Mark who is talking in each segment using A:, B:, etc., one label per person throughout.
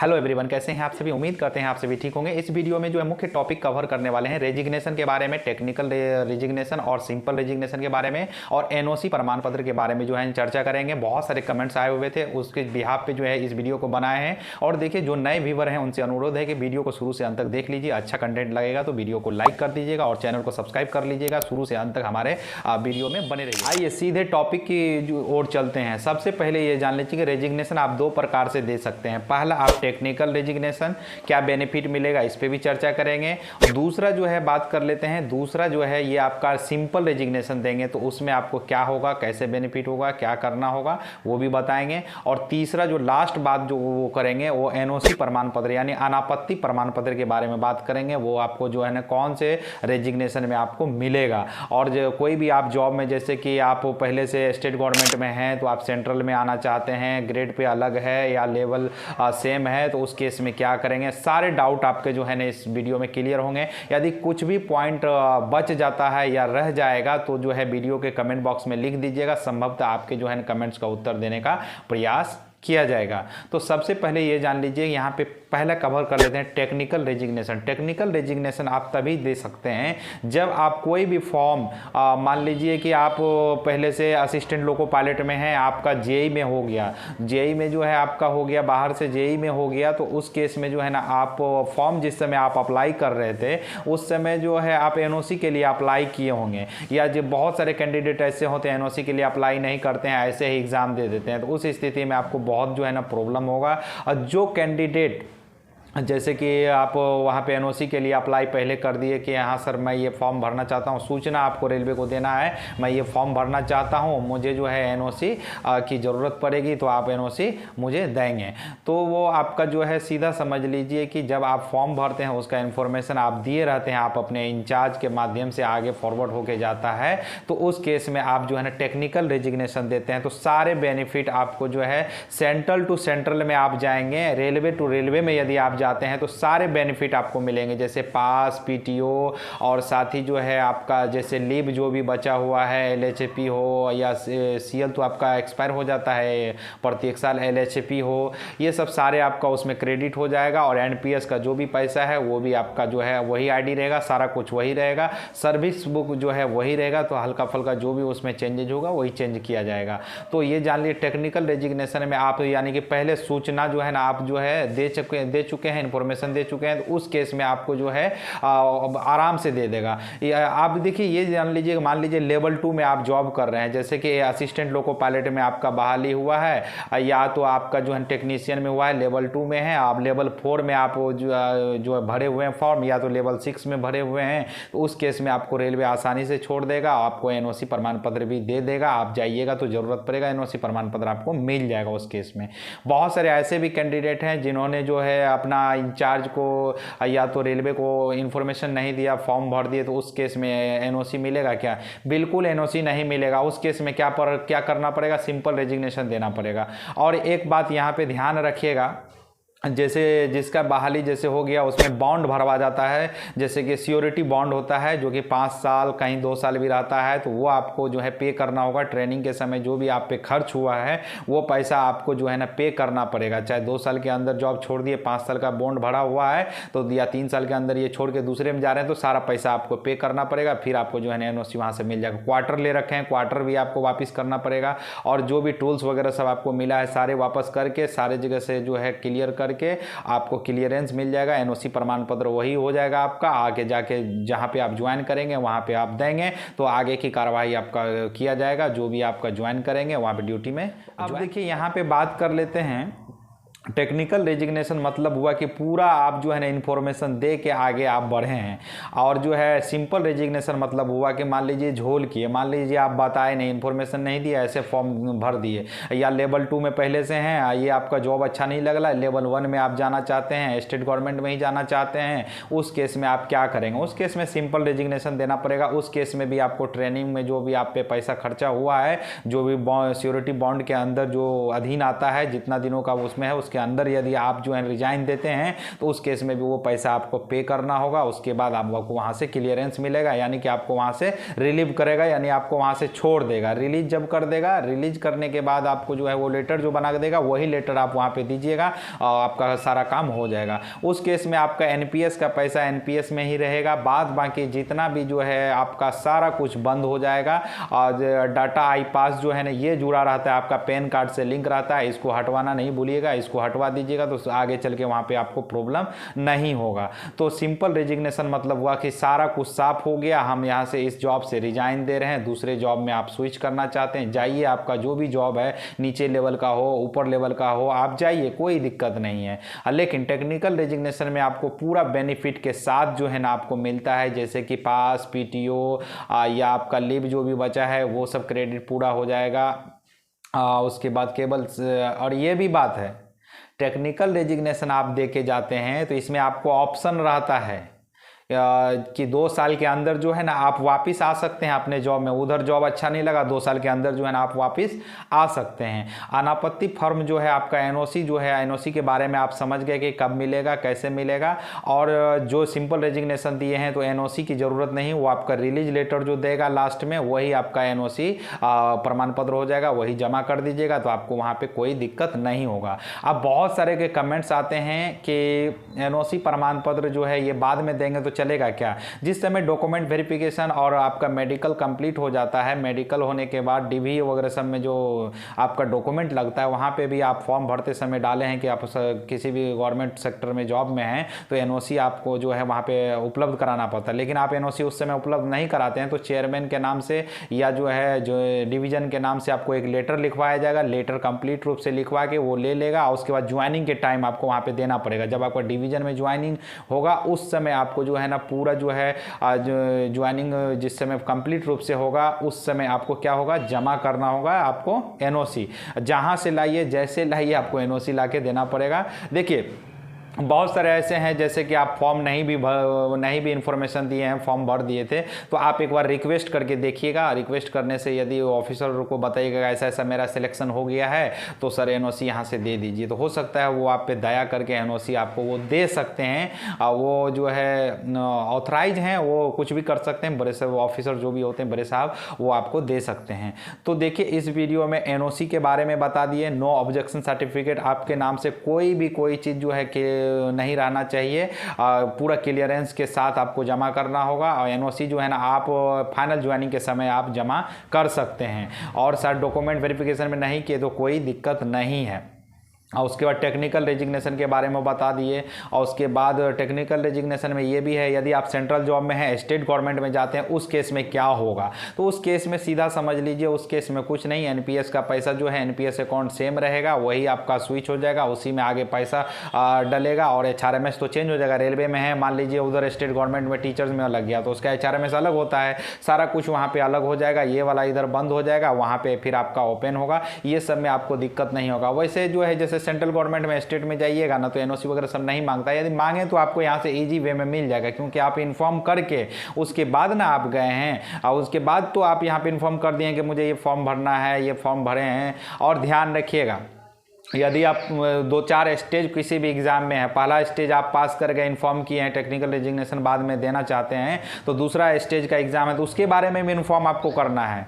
A: Hello everyone, कैसे हैं आप सभी। उम्मीद करते हैं आप सभी ठीक होंगे। इस वीडियो में जो है मुख्य टॉपिक कवर करने वाले हैं रेजिग्नेशन के बारे में, टेक्निकल रेजिग्नेशन और सिंपल रेजिग्नेशन के बारे में, और एनओसी प्रमाण पत्र के बारे में जो है चर्चा करेंगे। बहुत सारे कमेंट्स आए हुए थे, उसके बिहाफ पे जो है इस वीडियो को बनाए हैं। और देखिए, जो नए व्यूवर हैं उनसे अनुरोध है कि वीडियो को शुरू से अंत तक देख लीजिए। अच्छा कंटेंट लगेगा तो वीडियो को लाइक कर दीजिएगा और चैनल को सब्सक्राइब कर लीजिएगा। शुरू से अंत तक हमारे वीडियो में बने रहिए। आइए सीधे टॉपिक की ओर चलते हैं। सबसे पहले ये जान लीजिए कि रेजिग्नेशन आप दो प्रकार से दे सकते हैं। पहला, आप टेक्निकल रेजिग्नेशन, क्या बेनिफिट मिलेगा इस पे भी चर्चा करेंगे। दूसरा जो है बात कर लेते हैं, दूसरा जो है ये आपका सिंपल रेजिग्नेशन देंगे तो उसमें आपको क्या होगा, कैसे बेनिफिट होगा, क्या करना होगा वो भी बताएंगे। और तीसरा जो लास्ट बात जो वो करेंगे वो एनओसी प्रमाण पत्र यानी अनापत्ति प्रमाण पत्र के बारे में बात करेंगे। वो आपको जो है ना कौन से रेजिग्नेशन में आपको मिलेगा। और जो कोई भी आप जॉब में, जैसे कि आप पहले से स्टेट गवर्नमेंट में हैं तो आप सेंट्रल में आना चाहते हैं, ग्रेड पे अलग है या लेवल सेम है, तो उस केस में क्या करेंगे, सारे डाउट आपके जो है ना इस वीडियो में क्लियर होंगे। यदि कुछ भी पॉइंट बच जाता है या रह जाएगा तो जो है वीडियो के कमेंट बॉक्स में लिख दीजिएगा। संभवतः आपके जो है कमेंट्स का उत्तर देने का प्रयास किया जाएगा। तो सबसे पहले ये जान लीजिए, यहाँ पे पहला कवर कर लेते हैं टेक्निकल रेजिग्नेशन। टेक्निकल रेजिग्नेशन आप तभी दे सकते हैं जब आप कोई भी फॉर्म, मान लीजिए कि आप पहले से असिस्टेंट लोको पायलट में हैं, आपका जेई में हो गया, जेई में जो है आपका हो गया, बाहर से जेई में हो गया, तो उस केस में जो है ना आप फॉर्म जिस समय आप अप्लाई कर रहे थे उस समय जो है आप एनओसी के लिए अप्लाई किए होंगे। या जो बहुत सारे कैंडिडेट ऐसे होते हैं एनओसी के लिए अप्लाई नहीं करते हैं, ऐसे ही एग्ज़ाम दे देते हैं, तो उस स्थिति में आपको बहुत जो है ना प्रॉब्लम होगा। और जो कैंडिडेट, जैसे कि आप वहाँ पे एनओसी के लिए अप्लाई पहले कर दिए कि हाँ सर मैं ये फॉर्म भरना चाहता हूँ, सूचना आपको रेलवे को देना है मैं ये फॉर्म भरना चाहता हूँ, मुझे जो है एनओसी की ज़रूरत पड़ेगी तो आप एनओसी मुझे देंगे। तो वो आपका जो है सीधा समझ लीजिए कि जब आप फॉर्म भरते हैं उसका इन्फॉर्मेशन आप दिए रहते हैं, आप अपने इंचार्ज के माध्यम से आगे फॉरवर्ड होके जाता है, तो उस केस में आप जो है ना टेक्निकल रेजिग्नेशन देते हैं। तो सारे बेनिफिट आपको जो है सेंट्रल टू सेंट्रल में आप जाएंगे, रेलवे टू रेलवे में यदि आप जाते हैं तो सारे बेनिफिट आपको मिलेंगे, जैसे पास, पीटीओ, और साथ ही जो है आपका जैसे लीव जो भी बचा हुआ है, एलएचपी हो या सीएल तो आपका एक्सपायर हो जाता है प्रत्येक साल, एलएचपी हो, ये सब सारे आपका उसमें क्रेडिट हो जाएगा। और एनपीएस का जो भी पैसा है वो भी आपका जो है वही आईडी रहेगा, सारा कुछ वही रहेगा, सर्विस बुक जो है वही रहेगा, तो हल्का फुल्का जो भी उसमें चेंजेज होगा वही चेंज किया जाएगा। तो ये जान लीजिए टेक्निकल रेजिग्नेशन में आप यानी कि पहले सूचना जो है ना आप जो है दे चुके हैं, इन्फॉर्मेशन दे चुके हैं, तो उस केस में आपको जो है आराम से दे देगा। आप देखिए, ये जान लीजिए, मान लीजिए लेवल 2 में आप जॉब कर रहे हैं, जैसे कि असिस्टेंट लोको पायलट में आपका बहाली हुआ है, या तो आपका जो है टेक्नीशियन में हुआ है, लेवल 2 में है, आप लेवल 4 में आप जो भरे हुए हैं फॉर्म, या तो लेवल 6 में भरे हुए हैं, तो उस केस में आपको रेलवे आसानी से छोड़ देगा, आपको एनओसी प्रमाण पत्र भी दे देगा। आप जाइएगा तो जरूरत पड़ेगा एनओसी प्रमाण पत्र आपको मिल जाएगा उस केस में। बहुत सारे ऐसे भी कैंडिडेट हैं जिन्होंने जो है अपना इंचार्ज को या तो रेलवे को इन्फॉर्मेशन नहीं दिया, फॉर्म भर दिए, तो उस केस में एनओसी मिलेगा क्या? बिल्कुल एनओसी नहीं मिलेगा। उस केस में क्या करना पड़ेगा? सिंपल रेजिग्नेशन देना पड़ेगा। और एक बात यहाँ पे ध्यान रखिएगा, जैसे जिसका बहाली जैसे हो गया उसमें बॉन्ड भरवा जाता है, जैसे कि सियोरिटी बॉन्ड होता है जो कि 5 साल कहीं 2 साल भी रहता है, तो वो आपको जो है पे करना होगा। ट्रेनिंग के समय जो भी आप पे खर्च हुआ है वो पैसा आपको जो है ना पे करना पड़ेगा। चाहे 2 साल के अंदर जॉब छोड़ दिए, 5 साल का बॉन्ड भरा हुआ है तो, या 3 साल के अंदर ये छोड़ के दूसरे में जा रहे हैं, तो सारा पैसा आपको पे करना पड़ेगा। फिर आपको जो है ना एनओसी वहाँ से मिल जाएगा। क्वार्टर ले रखे हैं, क्वार्टर भी आपको वापस करना पड़ेगा, और जो भी टूल्स वगैरह सब आपको मिला है सारे वापस करके, सारे जगह से जो है क्लियर करके आपको क्लियरेंस मिल जाएगा। एनओसी प्रमाण पत्र वही हो जाएगा आपका। आगे जाके जहां पे आप ज्वाइन करेंगे वहां पे आप देंगे तो आगे की कार्रवाई आपका किया जाएगा, जो भी आपका ज्वाइन करेंगे वहां पे ड्यूटी में। अब देखिए यहाँ पे बात कर लेते हैं, टेक्निकल रेजिग्नेशन मतलब हुआ कि पूरा आप जो है ना इन्फॉर्मेशन दे के आगे आप बढ़े हैं। और जो है सिंपल रेजिग्नेशन मतलब हुआ कि मान लीजिए झोल किए, मान लीजिए आप बताए नहीं, इन्फॉर्मेशन नहीं दिया, ऐसे फॉर्म भर दिए, या लेवल 2 में पहले से हैं, ये आपका जॉब अच्छा नहीं लग रहा है, लेवल 1 में आप जाना चाहते हैं, स्टेट गवर्नमेंट में ही जाना चाहते हैं, उस केस में आप क्या करेंगे? उस केस में सिंपल रेजिग्नेशन देना पड़ेगा। उस केस में भी आपको ट्रेनिंग में जो भी आप पे पैसा खर्चा हुआ है, जो भी सिक्योरिटी बॉन्ड के अंदर जो अधीन आता है, जितना दिनों का उसमें है, उसके अंदर यदि आप जो है रिजाइन देते हैं तो उस केस में भी वो पैसा आपको पे करना होगा। उसके बाद आपको वहाँ से क्लियरेंस मिलेगा, यानी कि आपको वहाँ से रिलीव करेगा, यानी आपको वहाँ से छोड़ देगा। रिलीज जब कर देगा, रिलीज करने के बाद आपको जो है वो लेटर जो बना के देगा वही लेटर आप वहाँ पे दीजिएगा और आपका सारा काम हो जाएगा। उस केस में आपका एनपीएस का पैसा एनपीएस में ही रहेगा, बाद बाकी जितना भी जो है आपका सारा कुछ बंद हो जाएगा। और डाटा आई पास जो है ना ये जुड़ा रहता है, आपका पैन कार्ड से लिंक रहता है, इसको हटवाना नहीं भूलिएगा, इसको हटवा दीजिएगा तो आगे चल के वहाँ पे आपको प्रॉब्लम नहीं होगा। तो सिंपल रेजिग्नेशन मतलब हुआ कि सारा कुछ साफ हो गया, हम यहाँ से इस जॉब से रिजाइन दे रहे हैं, दूसरे जॉब में आप स्विच करना चाहते हैं, जाइए, आपका जो भी जॉब है नीचे लेवल का हो ऊपर लेवल का हो आप जाइए, कोई दिक्कत नहीं है। लेकिन टेक्निकल रेजिग्नेशन में आपको पूरा बेनिफिट के साथ जो है ना आपको मिलता है, जैसे कि पास, पीटीओ या आपका लीव जो भी बचा है वो सब क्रेडिट पूरा हो जाएगा। उसके बाद केवल और ये भी बात है, टेक्निकल रेजिग्नेशन आप दे के जाते हैं तो इसमें आपको ऑप्शन रहता है कि 2 साल के अंदर जो है ना आप वापस आ सकते हैं अपने जॉब में, उधर जॉब अच्छा नहीं लगा 2 साल के अंदर जो है ना आप वापस आ सकते हैं। अनापत्ति फर्म जो है आपका एनओसी जो है, एनओसी के बारे में आप समझ गए कि कब मिलेगा कैसे मिलेगा। और जो सिंपल रेजिग्नेशन दिए हैं तो एनओसी की ज़रूरत नहीं, वो आपका रिलीज लेटर जो देगा लास्ट में वही आपका एनओसी प्रमाण पत्र हो जाएगा, वही जमा कर दीजिएगा तो आपको वहाँ पर कोई दिक्कत नहीं होगा। अब बहुत सारे के कमेंट्स आते हैं कि एनओसी प्रमाण पत्र जो है ये बाद में देंगे तो चलेगा क्या। जिस समय डॉक्यूमेंट वेरिफिकेशन और आपका मेडिकल कंप्लीट हो जाता है, मेडिकल होने के बाद डीवी वगैरह सब में जो आपका डॉक्यूमेंट लगता है वहाँ पे भी आप फॉर्म भरते समय डाले हैं कि आप किसी भी गवर्नमेंट सेक्टर में जॉब में हैं तो एनओसी आपको जो है वहाँ पे उपलब्ध कराना पड़ता है। लेकिन आप एनओसी उस समय उपलब्ध नहीं कराते हैं तो चेयरमैन के नाम से या जो है जो डिवीज़न के नाम से आपको एक लेटर लिखवाया जाएगा, लेटर कंप्लीट रूप से लिखवा के वो ले लेगा और उसके बाद ज्वाइनिंग के टाइम आपको वहाँ पर देना पड़ेगा। जब आपका डिवीज़न में ज्वाइनिंग होगा उस समय आपको जो है ना पूरा जो है ज्वाइनिंग जिस समय कंप्लीट रूप से होगा उस समय आपको क्या होगा, जमा करना होगा आपको एनओसी। जहां से लाइए जैसे लाइए आपको एनओसी लाके देना पड़ेगा। देखिए बहुत सारे ऐसे हैं जैसे कि आप फॉर्म नहीं भी इन्फॉर्मेशन दिए हैं, फॉर्म भर दिए थे तो आप एक बार रिक्वेस्ट करके देखिएगा। रिक्वेस्ट करने से यदि ऑफिसर को बताइएगा ऐसा ऐसा मेरा सिलेक्शन हो गया है तो सर एनओसी यहाँ से दे दीजिए, तो हो सकता है वो आप पे दया करके एनओसी आपको वो दे सकते हैं। वो जो है ऑथराइज हैं, वो कुछ भी कर सकते हैं, बड़े साहब ऑफिसर जो भी होते हैं बड़े साहब वो आपको दे सकते हैं। तो देखिए इस वीडियो में एनओसी के बारे में बता दिए, नो ऑब्जेक्शन सर्टिफिकेट, आपके नाम से कोई भी कोई चीज़ जो है कि नहीं रहना चाहिए, पूरा क्लियरेंस के साथ आपको जमा करना होगा। और एनओसी जो है ना आप फाइनल ज्वाइनिंग के समय आप जमा कर सकते हैं। और सर डॉक्यूमेंट वेरिफिकेशन में नहीं किए तो कोई दिक्कत नहीं है। और उसके बाद टेक्निकल रेजिग्नेशन के बारे में बता दिए। और उसके बाद टेक्निकल रेजिग्नेशन में ये भी है यदि आप सेंट्रल जॉब में हैं, स्टेट गवर्नमेंट में जाते हैं, उस केस में क्या होगा। तो उस केस में सीधा समझ लीजिए उस केस में कुछ नहीं, एनपीएस का पैसा जो है एनपीएस अकाउंट सेम रहेगा, वही आपका स्विच हो जाएगा, उसी में आगे पैसा डलेगा। और एचआरएमएस तो चेंज हो जाएगा। रेलवे में है मान लीजिए उधर स्टेट गवर्नमेंट में टीचर्स में अलग गया तो उसका एचआरएमएस अलग होता है, सारा कुछ वहाँ पर अलग हो जाएगा। ये वाला इधर बंद हो जाएगा, वहाँ पर फिर आपका ओपन होगा। ये सब में आपको दिक्कत नहीं होगा। वैसे जो है जैसे सेंट्रल गवर्नमेंट में स्टेट में जाइएगा ना तो एनओसी वगैरह सब नहीं मांगता, यदि मांगे तो आपको यहाँ से इजी वे में मिल जाएगा, क्योंकि आप इन्फॉर्म करके उसके बाद ना आप गए हैं और उसके बाद तो आप यहाँ पे इन्फॉर्म कर दिए कि मुझे ये फॉर्म भरना है, ये फॉर्म भरे हैं। और ध्यान रखिएगा यदि आप 2-4 स्टेज किसी भी एग्ज़ाम में है, पहला स्टेज आप पास कर गए, इन्फॉर्म किए हैं, टेक्निकल रेजिग्नेशन बाद में देना चाहते हैं तो दूसरा स्टेज का एग्ज़ाम है तो उसके बारे में भी इन्फॉर्म आपको करना है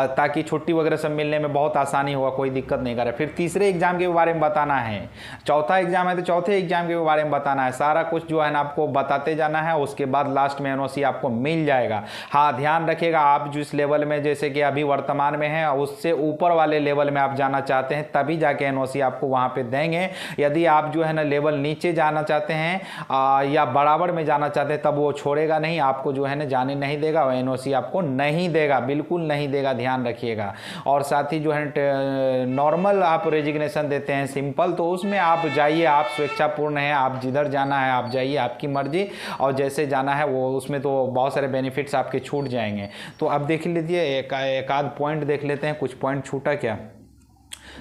A: ताकि छुट्टी वगैरह सब मिलने में बहुत आसानी होगा, कोई दिक्कत नहीं करे। फिर तीसरे एग्ज़ाम के बारे में बताना है, चौथा एग्ज़ाम है तो चौथे एग्ज़ाम के बारे में बताना है, सारा कुछ जो है ना आपको बताते जाना है। उसके बाद लास्ट में एनओसी आपको मिल जाएगा। हाँ ध्यान रखिएगा आप जिस लेवल में जैसे कि अभी वर्तमान में है उससे ऊपर वाले लेवल में आप जाना चाहते हैं तभी जाके एनओसी आपको वहाँ पे देंगे। यदि आप जो है ना लेवल नीचे जाना चाहते हैं या बराबर में जाना चाहते हैं तब वो छोड़ेगा नहीं, आपको जो है ना जाने नहीं देगा और एनओसी आपको नहीं देगा, बिल्कुल नहीं देगा, ध्यान रखिएगा। और साथ ही जो है नॉर्मल आप रेजिग्नेशन देते हैं सिंपल, तो उसमें आप जाइए, आप स्वेच्छापूर्ण हैं, आप जिधर जाना है आप जाइए, आपकी मर्जी, और जैसे जाना है वो उसमें तो बहुत सारे बेनिफिट्स आपके छूट जाएंगे। तो अब देख लीजिए एक आध पॉइंट देख लेते हैं, कुछ पॉइंट छूटा क्या।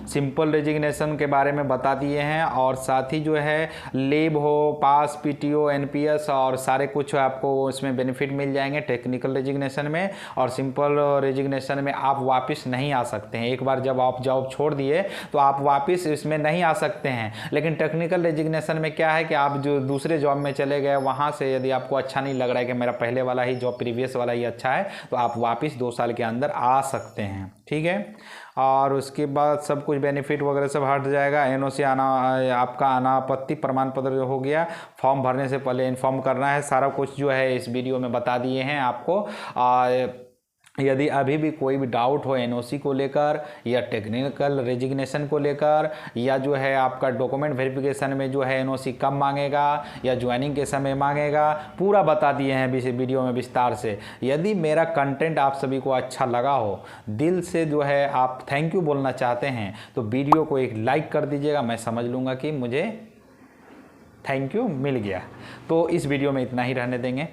A: सिंपल रेजिग्नेशन के बारे में बता दिए हैं, और साथ ही जो है लीव हो, पास, पीटीओ, एनपीएस और सारे कुछ आपको इसमें बेनिफिट मिल जाएंगे टेक्निकल रेजिग्नेशन में। और सिंपल रेजिग्नेशन में आप वापस नहीं आ सकते हैं, एक बार जब आप जॉब छोड़ दिए तो आप वापस इसमें नहीं आ सकते हैं। लेकिन टेक्निकल रेजिग्नेशन में क्या है कि आप जो दूसरे जॉब में चले गए, वहाँ से यदि आपको अच्छा नहीं लग रहा है कि मेरा पहले वाला ही जॉब, प्रीवियस वाला ही अच्छा है, तो आप वापस 2 साल के अंदर आ सकते हैं। ठीक है, और उसके बाद सब कुछ बेनिफिट वगैरह सब हट जाएगा। एनओसी आना, आपका अनापत्ति प्रमाण पत्र जो हो गया, फॉर्म भरने से पहले इन्फॉर्म करना है, सारा कुछ जो है इस वीडियो में बता दिए हैं आपको। यदि अभी भी कोई भी डाउट हो एनओसी को लेकर या टेक्निकल रेजिग्नेशन को लेकर, या जो है आपका डॉक्यूमेंट वेरिफिकेशन में जो है एनओसी कब मांगेगा या ज्वाइनिंग के समय मांगेगा, पूरा बता दिए हैं इस वीडियो में विस्तार से। यदि मेरा कंटेंट आप सभी को अच्छा लगा हो, दिल से जो है आप थैंक यू बोलना चाहते हैं, तो वीडियो को एक लाइक कर दीजिएगा, मैं समझ लूँगा कि मुझे थैंक यू मिल गया। तो इस वीडियो में इतना ही रहने देंगे।